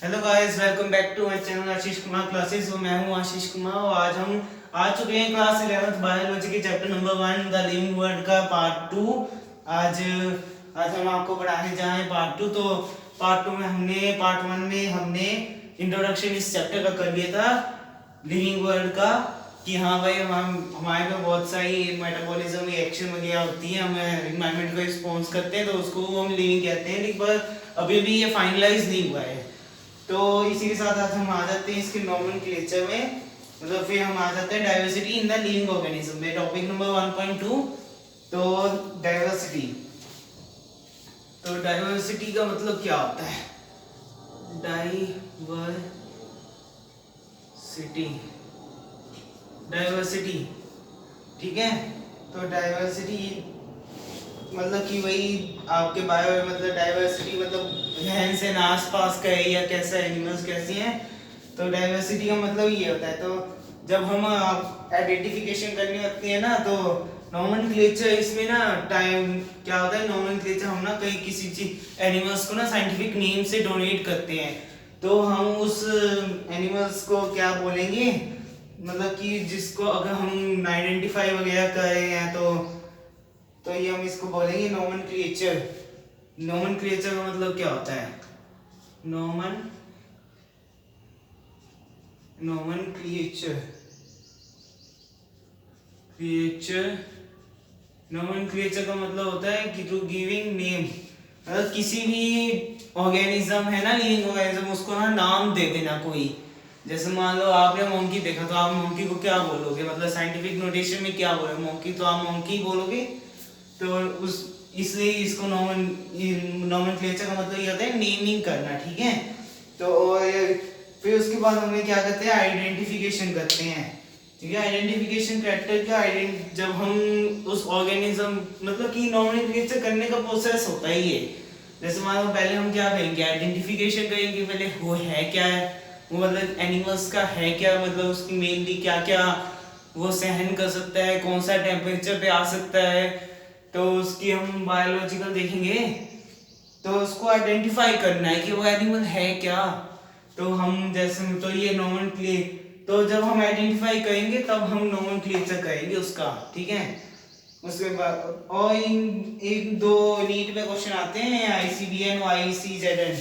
Hello guys, welcome back to my channel Ashish Kumar classes. मैं हूं आशीष कुमार और आज हम आ चुके हैं क्लास 11th बायोलॉजी के chapter number 1 the living world का पार्ट 2। आज आज हम आपको पढ़ाने जा रहे हैं पार्ट 2। तो पार्ट 2 में पार्ट 1 में हमने इंट्रोडक्शन इस चैप्टर का कर लिया था लिविंग वर्ल्ड का, कि हाँ भाई हम हमारे में बहुत सारी मेटाबॉलिज्म रिएक्शन वगैरह होती है, हम एनवायरनमेंट को रिस्पॉन्स करते हैं तो उसको हम लिविंग कहते हैं, लेकिन पर अभी भी ये फाइनलाइज नहीं हुआ है। तो इसी के साथ आज हम आ जाते हैं इसके नोमेनक्लेचर में, मतलब फिर हम आ जाते हैं diversity in the living organism में, टॉपिक नंबर 1.2। तो डाइवर्सिटी, तो डाइवर्सिटी का मतलब क्या होता है? डाइवर्सिटी, डाइवर्सिटी, ठीक है। तो डाइवर्सिटी मतलब कि वही आपके बायो मतलब डाइवर्सिटी मतलब रहन सहन आस पास का है या कैसा एनिमल्स कैसी हैं। तो डाइवर्सिटी का मतलब ये होता है। तो जब हम आइडेंटिफिकेशन करनी होती है ना, तो नोमेनक्लेचर इसमें ना टाइम क्या होता है, नोमेनक्लेचर हम ना कहीं किसी चीज एनिमल्स को ना साइंटिफिक नेम से डोनेट करते हैं, तो हम उस एनिमल्स को क्या बोलेंगे, मतलब कि जिसको अगर हम आइडेंटिफाई वगैरह कर रहे हैं तो ये हम इसको बोलेंगे नोमेनक्लेचर। नोमेनक्लेचर का मतलब क्या होता है? नोमेनक्लेचर, नोमेनक्लेचर का मतलब होता है कि टू गिविंग नेम, मतलब किसी भी ऑर्गेनिज्म है ना, लिविंग ऑर्गेनिज्म, उसको ना नाम दे देना कोई। जैसे मान लो आपने मोंकी देखा, तो आप मोंकी को क्या बोलोगे, मतलब साइंटिफिक नोटेशन में क्या बोलोगे? मोंकी, तो आप मोंकी बोलोगे। तो उस इसलिए इसको नोमेनक्लेचर का मतलब ये होता है नेमिंग करना, ठीक है। तो और फिर उसके बाद हम क्या करते हैं, आइडेंटिफिकेशन करते हैं, ठीक है। आइडेंटिफिकेशन कैरेक्टर का जब हम उस ऑर्गेनिज्म मतलब कि नोमेनक्लेचर करने का प्रोसेस होता ही है। जैसे मान लो पहले हम क्या करेंगे, आइडेंटिफिकेशन करेंगे, पहले वो है क्या है, वो मतलब एनिमल्स का है क्या, मतलब उसकी मेनली क्या क्या वो सहन कर सकता है, कौन सा टेम्परेचर पे आ सकता है, तो उसकी हम बायोलॉजिकल देखेंगे। तो उसको आइडेंटिफाई करना है कि वो एनिमल है क्या। तो हम जैसे तो ये नोमेनक्ले तो जब हम आइडेंटिफाई करेंगे तब हम नोमेनक्लेचर करेंगे उसका, ठीक है। उसके बाद और एक दो नीट में क्वेश्चन आते हैं, आईसीबीएन और आईसीजेडएन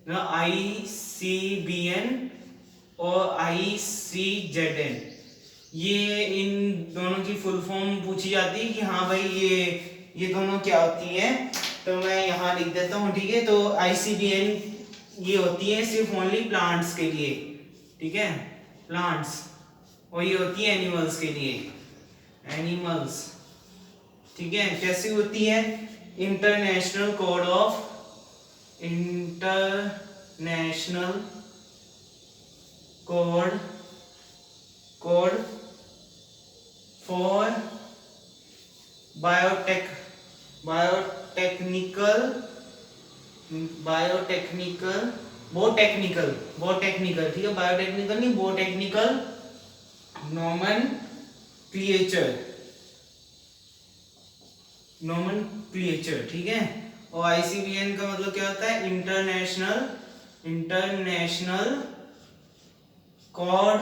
ना, आईसीबीएन और आईसीजेडएन, ये इन दोनों की फुल फॉर्म पूछी जाती है कि हाँ भाई ये दोनों क्या होती हैं। तो मैं यहाँ लिख देता हूँ, ठीक है। तो आईसीबीएन ये होती है सिर्फ ओनली प्लांट्स के लिए, ठीक है, प्लांट्स, और ये होती है एनिमल्स के लिए, एनिमल्स, ठीक है। कैसी होती है? International code of international code code for biotech biotechnical biotechnical botanical botanical, ठीक है, बायोटेक्निकल नहीं, बोटेक्निकल नोमेनक्लेचर, नोमेनक्लेचर, ठीक है। और आईसीबीएन का मतलब क्या होता है? International code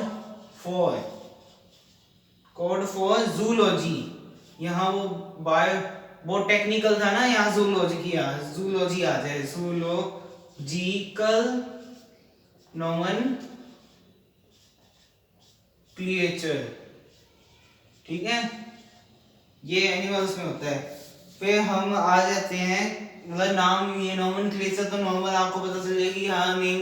for zoology. यहाँ वो बायो वो टेक्निकल था ना, यहाँ जूलॉजी की जूलॉजी आ जाए, जूलॉजिकल नोमेनक्लेचर, ठीक है। ये एनिमल्स में होता है। फिर हम आ जाते हैं, मतलब नाम, ये नोमेनक्लेचर तो नॉर्मल आपको पता चलेगा कि हाँ नेम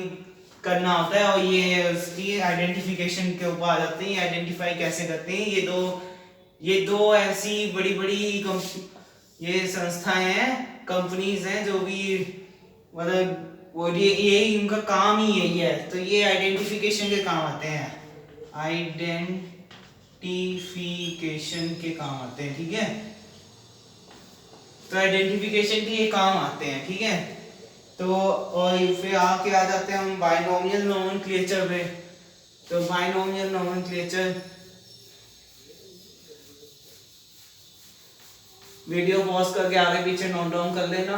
करना होता है, और ये उसकी आइडेंटिफिकेशन के ऊपर आ जाते हैं, आइडेंटिफाई कैसे करते हैं। ये दो ऐसी बड़ी बड़ी ये संस्थाएं हैं, कंपनीज हैं, जो भी मतलब वो ये इनका काम ही यही है, तो ये आइडेंटिफिकेशन के काम आते हैं, आइडेंटिफिकेशन के काम आते हैं, ठीक है। तो आइडेंटिफिकेशन के ये काम आते हैं, ठीक है। तो और फिर आके आ जाते हैं हम बाइनोमियल नोमेनक्लेचर पे। तो बाइनोमियल नोमेनक्लेचर, वीडियो पॉज करके आगे पीछे नोट डाउन कर लेना।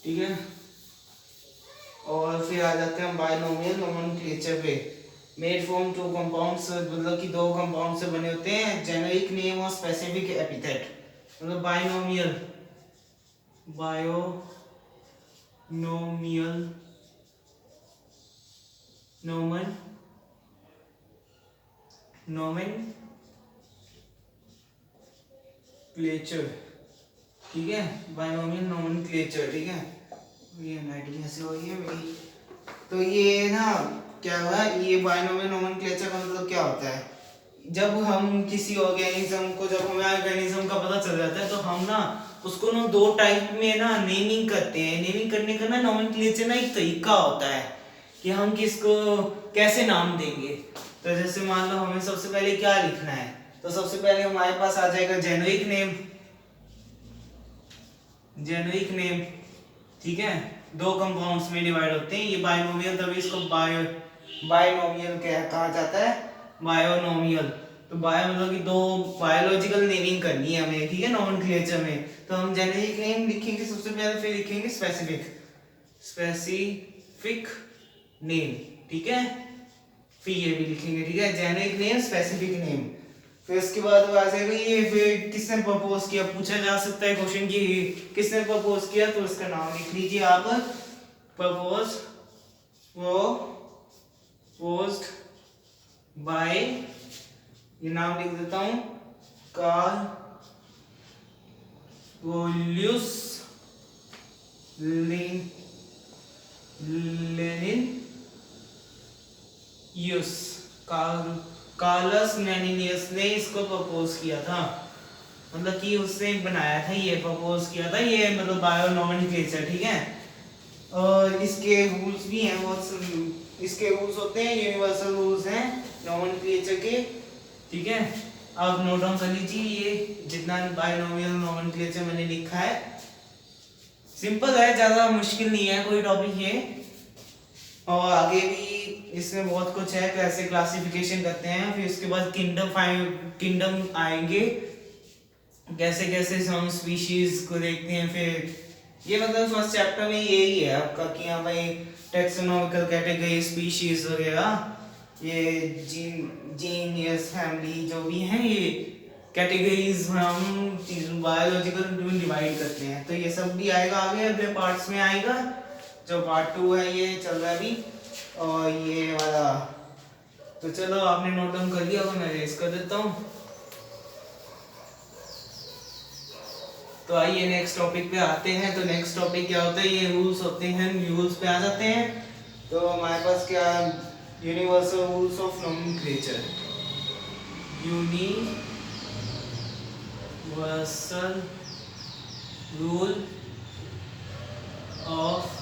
ठीक है। और फिर आ जाते हैं बायनोमियल नोमेनक्लेचर पे। मेड फ्रॉम टू कंपाउंड्स, मतलब कि दो कंपाउंड से बने होते हैं। जेनेरिक नेम और स्पेसिफिक एपिथेट, मतलब बायनोमियल नोमेन नोमेनक्लेचर, ठीक है। बायनोमियल नोमेनक्लेचर, ठीक है। ये राइटिंग ऐसे हो रही है मेरी। तो ये ना क्या हुआ, ये बायनोमियल नोमेनक्लेचर का मतलब क्या होता है, जब हम किसी ऑर्गेनिज्म को, जब हमें ऑर्गेनिज्म का पता चल जाता है तो हम ना उसको ना दो टाइप में ना नेमिंग करते हैं। नेमिंग करने का ना नोमेनक्लेचर ना एक तरीका होता है कि हम किसको कैसे नाम देंगे। तो जैसे मान लो हमें सबसे पहले क्या लिखना है, तो सबसे पहले हमारे पास आ जाएगा जेनेरिक नेम, ठीक है। दो कंपाउंड्स में डिवाइड होते हैं ये बायनोमियल, तभी इसको बायनोमियल कहा जाता है, बायोनोमियल। तो बायो मतलब कि दो बायोलॉजिकल नेमिंग करनी है हमें, ठीक है, नोमेनक्लेचर में। तो हम जेनेरिक नेम लिखेंगे सबसे पहले, फिर लिखेंगे स्पेसिफिक नेम, ठीक है। फिर ये भी लिखेंगे, ठीक है, जेनेरिक नेम, स्पेसिफिक नेम। फिर उसके बाद वो आ जाएगा ये, फिर किसने प्रपोज किया, पूछा जा सकता है क्वेश्चन कि किसने प्रपोज किया, तो उसका नाम लिख लीजिए आप। प्रपोज्ड बाय, ये नाम लिख देता हूं, कार्लोस लेनिनियस, कार्लस लेनिनियस ने इसको प्रपोज किया था, मतलब कि उसने बनाया था, ये प्रपोज किया था, ये मतलब बायोनोमेनक्लेचर, ठीक है। और इसके रूल्स भी हैं बहुत, इसके रूल्स होते हैं, यूनिवर्सल रूल्स हैं नोमेनक्लेचर के, ठीक है। आप नोट डाउन कर लीजिए, ये जितना बायनोमियल नोमेनक्लेचर मैंने लिखा है, सिंपल है, ज्यादा मुश्किल नहीं है कोई टॉपिक ये। और आगे भी इसमें बहुत कुछ है, कैसे क्लासिफिकेशन करते हैं, फिर उसके बाद किंगडम आएंगे, कैसे कैसे हम स्पीशीज को देखते हैं। फिर ये मतलब फर्स्ट चैप्टर में यही है आपका कि हाँ भाई टैक्सोनॉमिकल कैटेगरी, स्पीशीज वगैरह, ये जीनियस, फैमिली, जो भी हैं ये कैटेगरीज हम बायोलॉजिकल डिवाइड करते हैं। तो ये सब भी आएगा आगे, अगले पार्ट्स में आएगा, जो पार्ट 2 है ये चल रहा है अभी, और ये वाला। तो चलो आपने नोट डाउन कर लिया, मैं रेस कर देता हूँ। तो आइए नेक्स्ट टॉपिक पे आते हैं। तो नेक्स्ट टॉपिक क्या होता है, ये रूल्स होते हैं, रूल्स पे आ जाते हैं। तो हमारे पास क्या, universal rules of nomenclature, universal rule of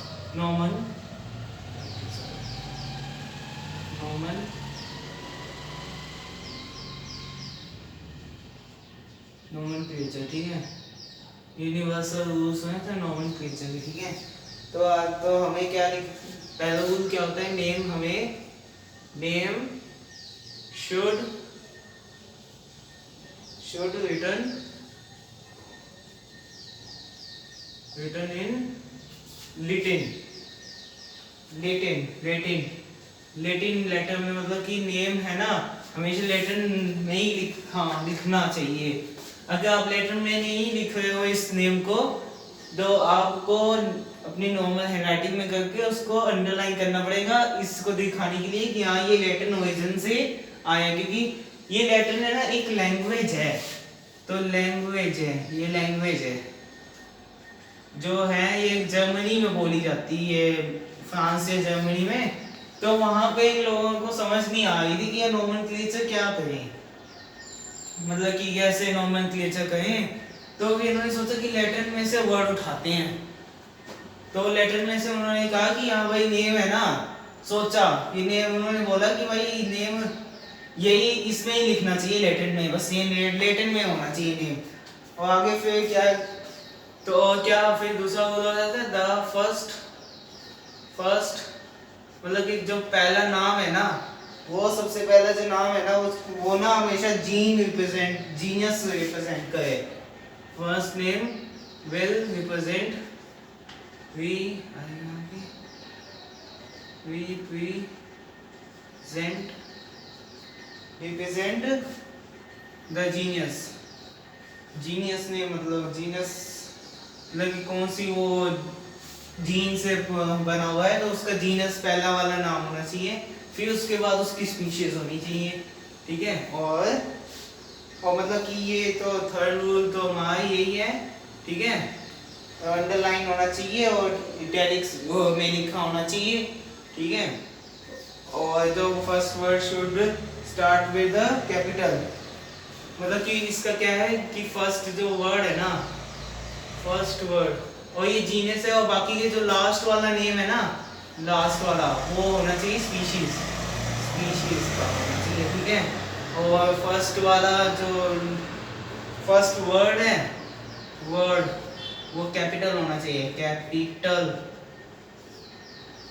nomenclature, ठीक है। यूनिवर्सल रूल्स हैं तो नोमेनक्लेचर, ठीक है। तो हमें क्या पहला रूल क्या होता है, name should written in Latin letter में, मतलब कि नेम है ना हमेशा लैटिन में ही लिखना चाहिए। अगर आप लेटर में नहीं लिख रहे हो इस नेम को, तो आपको अपनी नॉर्मल हैंडराइटिंग में करके उसको अंडरलाइन करना पड़ेगा, इसको दिखाने के लिए कि हाँ ये लैटिन ओरिजिन से आया, क्योंकि ये लैटिन है ना एक लैंग्वेज है। तो ये लैंग्वेज है जो है ये जर्मनी में बोली जाती है, फ्रांस या जर्मनी में। तो वहां पे लोगों को समझ नहीं आ रही थी कि ये नोमेनक्लेचर क्या करें, मतलब कि कैसे नोमेनक्लेचर करें। तो इन्होंने सोचा कि लैटिन में से वर्ड उठाते हैं। तो लैटिन में से उन्होंने कहा कि हाँ भाई नेम है ना, सोचा कि नेम, उन्होंने बोला कि भाई नेम यही इसमें ही लिखना चाहिए लैटिन में, बस ये लैटिन में होना चाहिए नेम। और आगे फिर क्या, तो क्या फिर दूसरा बोल हो जाता है द फर्स्ट, मतलब कि जो पहला नाम है ना, वो सबसे पहला जो नाम है ना वो ना हमेशा जीनियस रिप्रेजेंट करे। First name will represent we represent the genius. Genius ने मतलब जीनियस मतलब कि कौन सी वो जीन से बना हुआ है, तो उसका जीनस पहला वाला नाम होना चाहिए, फिर उसके बाद उसकी स्पीशीज होनी चाहिए, ठीक है। और मतलब कि ये तो थर्ड रूल तो हमारा यही है, ठीक है। अंडरलाइन होना चाहिए और इटैलिक्स में लिखा होना चाहिए, ठीक है। और जो first word should start with the capital, मतलब कि इसका क्या है कि फर्स्ट जो वर्ड है ना, फर्स्ट वर्ड और ये जीनस है, और बाकी के जो लास्ट वाला नेम है ना, लास्ट वाला वो होना चाहिए स्पीशीज, स्पीशीज का होना चाहिए, ठीक है। और फर्स्ट वाला जो फर्स्ट वर्ड है, वर्ड वो कैपिटल होना चाहिए, कैपिटल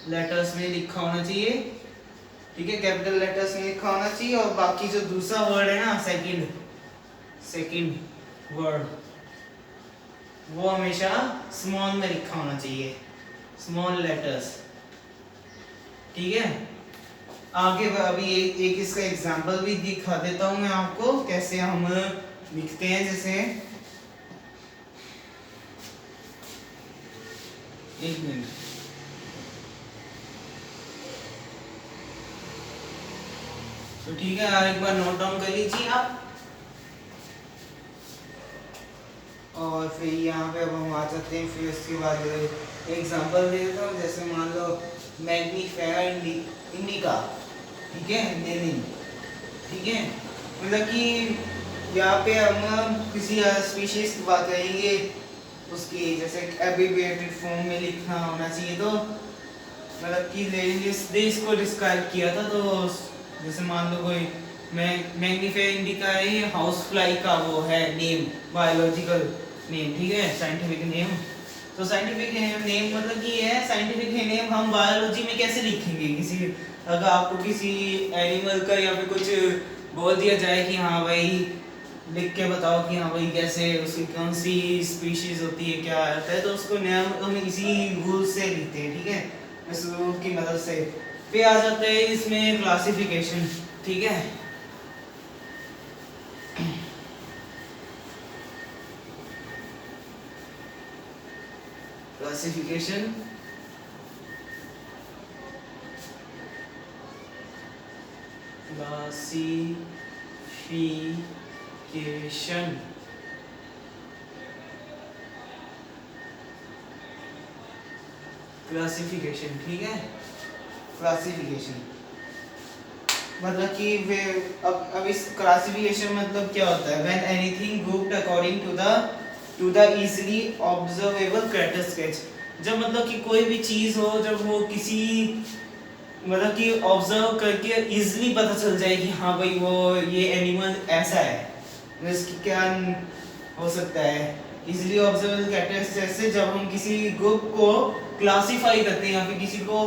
लेटर्स में लिखा होना चाहिए, ठीक है, कैपिटल लेटर्स में लिखा होना चाहिए। और बाकी जो दूसरा वर्ड है ना, सेकंड वर्ड वो हमेशा स्मॉल में लिखा होना चाहिए, स्मॉल लेटर्स, ठीक है। आगे अभी एक इसका एग्जांपल भी दिखा देता हूं मैं आपको कैसे हम लिखते हैं। जैसे एक मिनट, तो ठीक है, एक बार नोट डाउन कर लीजिए आप। और फिर यहाँ पे अब हम आ जाते हैं, फिर उसके बाद एग्जांपल दे देता हूँ। जैसे मान लो मैग्नीफेरा इंडिका, ठीक है, लेनिन, ठीक है। मतलब कि यहाँ पे हम किसी स्पीशीज की बात करेंगे, उसकी जैसे एब्रिविएटेड फॉर्म में लिखना होना चाहिए। तो मतलब कि लेनिन जिस देश को डिस्क्राइब किया था, तो जैसे मान लो कोई मैग्नीफेरा इंडिका है, ये हाउस फ्लाई का वो है नेम, बायोलॉजिकल नेम, ठीक है, साइंटिफिक नेम। तो साइंटिफिक नेम मतलब कि है साइंटिफिक नेम हम बायोलॉजी में कैसे लिखेंगे। किसी अगर आपको किसी एनिमल का या फिर कुछ बोल दिया जाए कि हाँ भाई लिख के बताओ कि हाँ भाई कैसे उसकी कौन सी स्पीशीज होती है, क्या होता है, तो उसको नाम हम इसी रूल से लिखते हैं, ठीक है, इस रूल की मदद से। फिर आ जाता है इसमें क्लासिफिकेशन, ठीक है। क्लासिफिकेशन क्लासिफिकेशन, ठीक है। क्लासिफिकेशन मतलब कि अब इस क्लासिफिकेशन मतलब क्या होता है, when anything grouped according to the easily observable characteristics. जब मतलब कि कोई भी चीज हो, जब वो किसी मतलब कि ऑब्जर्व करके इजीली पता चल जाए कि हाँ भाई वो ये एनिमल ऐसा है, इसकी क्या हो सकता है। इजीली ऑब्जर्वेबल कैरेक्टरिस्टिक्स से जब हम किसी ग्रुप को क्लासिफाई करते हैं या फिर किसी को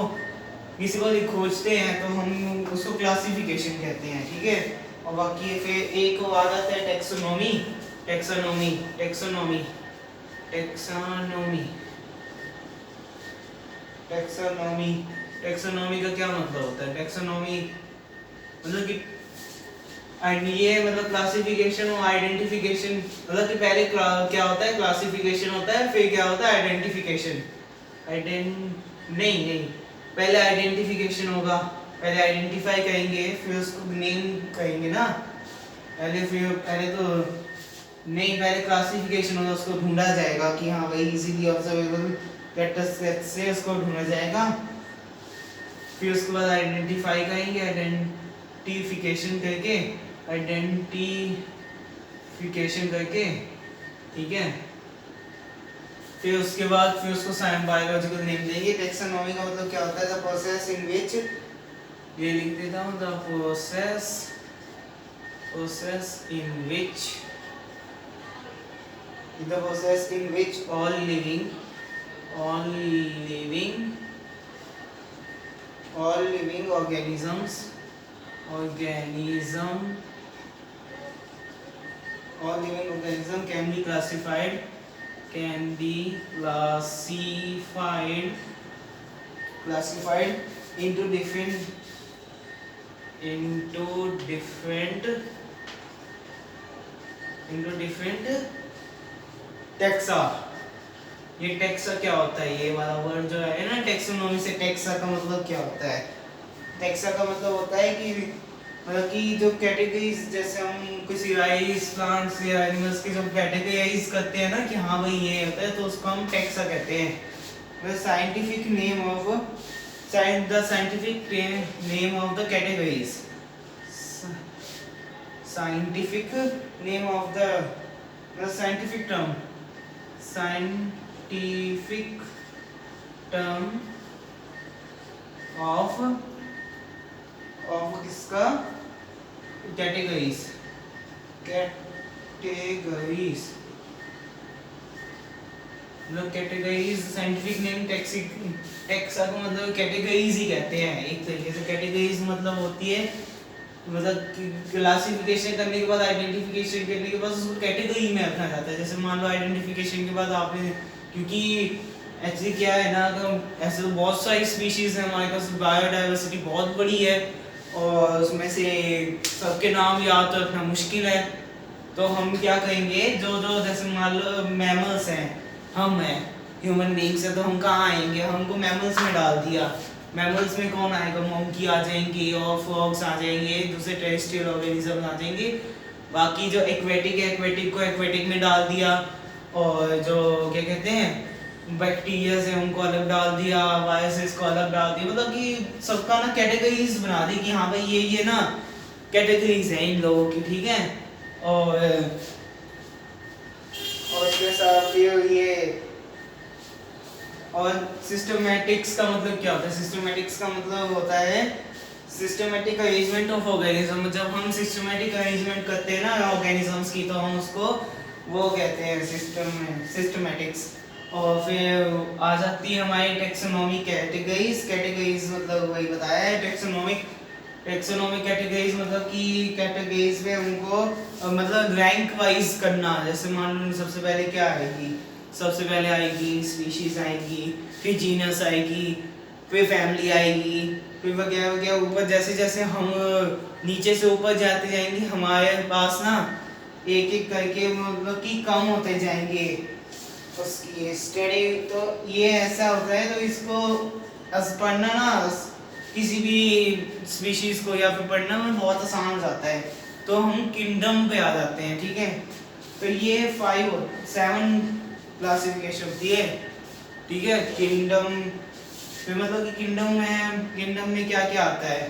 खोजते हैं, तो हम उसको क्लासिफिकेशन कहते हैं, ठीक है। और बाकी फिर एक आ जाता है टेक्सोनोमी। टेक्सोनोमी का क्या मतलब होता है। टेक्सोनोमी मतलब कि ये मतलब क्लासिफिकेशन और आइडेंटिफिकेशन, मतलब कि पहले क्या होता है, क्लासिफिकेशन होता है, फिर क्या होता है आइडेंटिफिकेशन। नहीं, पहले आइडेंटिफिकेशन होगा, पहले आइडेंटिफाई करेंगे, फिर उसको नेम कहेंगे ना। पहले क्लासिफिकेशन होगा, उसको ढूंढा जाएगा कि हाँ भाई इजीली ऑब्जर्वेबल कैरेक्टरिस्टिक्स से उसको ढूंढा जाएगा। फिर उसके बाद आइडेंटिफाई करेंगे, आइडेंटिफिकेशन करके, ठीक है। फिर उसके बाद फिर उसको बायोलॉजिकल नेम देंगे। टेक्सोनॉमी का मतलब क्या होता है, द प्रोसेस इन विच, ये लिख देता हूँ, the process in which all living organisms can be classified can be classified into different taxa. ये टैक्सा क्या होता है, ये वाला वर्ड जो है ना टैक्सोनॉमी से, टैक्सा का मतलब क्या होता है? टैक्सा का मतलब होता है कि मतलब कि जो कैटेगरीज, जैसे हम किसी राइस प्लांट्स या एनिमल्स की जब कैटेगराइज करते हैं ना कि हाँ भाई ये होता है, तो उसको हम टैक्सा कहते हैं। The scientific name of the categories. Scientific name of the scientific term of किसका? कैटेगरीज मतलब कैटेगरीज, साइंटिफिक नेम टैक्सा को मतलब कैटेगरीज ही कहते हैं एक तरीके से। कैटेगरीज मतलब होती है मतलब क्लासिफिकेशन करने के बाद, आइडेंटिफिकेशन करने के बाद उसको कैटेगरी में रखा जाता है। जैसे मान लो आइडेंटिफिकेशन के बाद आपने, क्योंकि एक्चुअली क्या है ना, तो ऐसे तो बहुत सारी स्पीशीज हैं हमारे पास, बायोडाइवर्सिटी बहुत बड़ी है और उसमें से सबके नाम याद रखना मुश्किल है। तो हम क्या करेंगे, जो जैसे मान लो मैमल्स हैं, हम हैं ह्यूमन बींग्स है, तो हम कहाँ आएंगे, हमको मैमल्स में डाल दिया। मैमल्स में कौन आएगा? मंकी आ जाएंगे और फ्रॉग्स आ जाएंगे, दूसरे टेरेस्ट्रियल ऑर्गेनिज्म आ जाएंगे। बाकी जो एक्वेटिक है, एक्वेटिक को एक्वेटिक में डाल दिया, और जो क्या कहते हैं बैक्टीरिया से उनको अलग डाल दिया, वायरसेस को अलग डाल दिया। मतलब कि सबका ना कैटेगरीज बना दी कि हाँ भाई ये ना कैटेगरीज हैं इन लोगों की, ठीक है। और इसके साथ ये और सिस्टमैटिक्स का मतलब क्या होता है? सिस्टमैटिक्स का मतलब होता है सिस्टमैटिक अरेंजमेंट ऑफ ऑर्गेनिज्म। जब हम सिस्टमैटिक अरेंजमेंट करते हैं ना ऑर्गेनिजम्स की, तो हम उसको वो कहते हैं सिस्टमैटिक्स। और फिर आ जाती है हमारी टैक्सोनॉमी कैटेगरीज मतलब वही बताया है टैक्सोनॉमिक कैटेगरीज मतलब कि कैटेगरीज में उनको मतलब रैंक वाइज करना। जैसे मान लो सबसे पहले क्या आएगी, सबसे पहले आएगी स्पीशीज आएगी, फिर जीनस आएगी, फिर फैमिली आएगी, फिर वगैरह वगैरह। ऊपर जैसे जैसे हम नीचे से ऊपर जाते जाएंगे, हमारे पास ना एक एक करके मतलब कि कम होते जाएंगे उसकी स्टडी। तो ये ऐसा होता है, तो इसको पढ़ना ना किसी भी स्पीशीज को या फिर पढ़ना में बहुत आसान हो जाता है। तो हम किंगडम पे आ जाते हैं, ठीक है। तो ये 7 क्लासिफिकेशन होती है, ठीक है। किंगडम फिर मतलब कि किंगडम में क्या क्या आता है?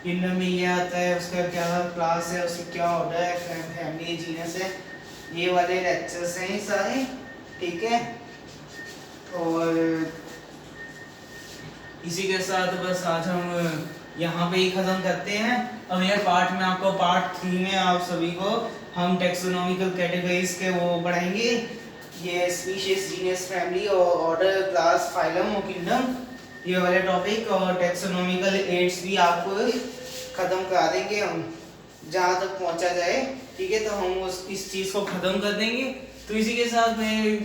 किंगडम में ये आता है, उसका क्या क्लास है, उसका क्या ऑर्डर है, फैमिली, जीनस है, ये वाले लेक्चर्स हैं सारे, ठीक है। और इसी के साथ बस आज हम यहाँ पे ही ख़त्म करते हैं। अगले पार्ट में आपको पार्ट 3 में आप सभी को हम टैक्सोनॉमिकल कैटेगरीज के वो पढ़ाएंगे, ये स्पीशीज, जीनस, फैमिली और ऑर्डर, क्लास, फाइलम और किंगडम, ये वाले टॉपिक। और टैक्सोनॉमिकल एड्स भी आपको ख़त्म करा देंगे हम, जहाँ तक पहुँचा जाए, ठीक है। तो हम इस चीज़ को ख़त्म कर देंगे। तो इसी के साथ मैं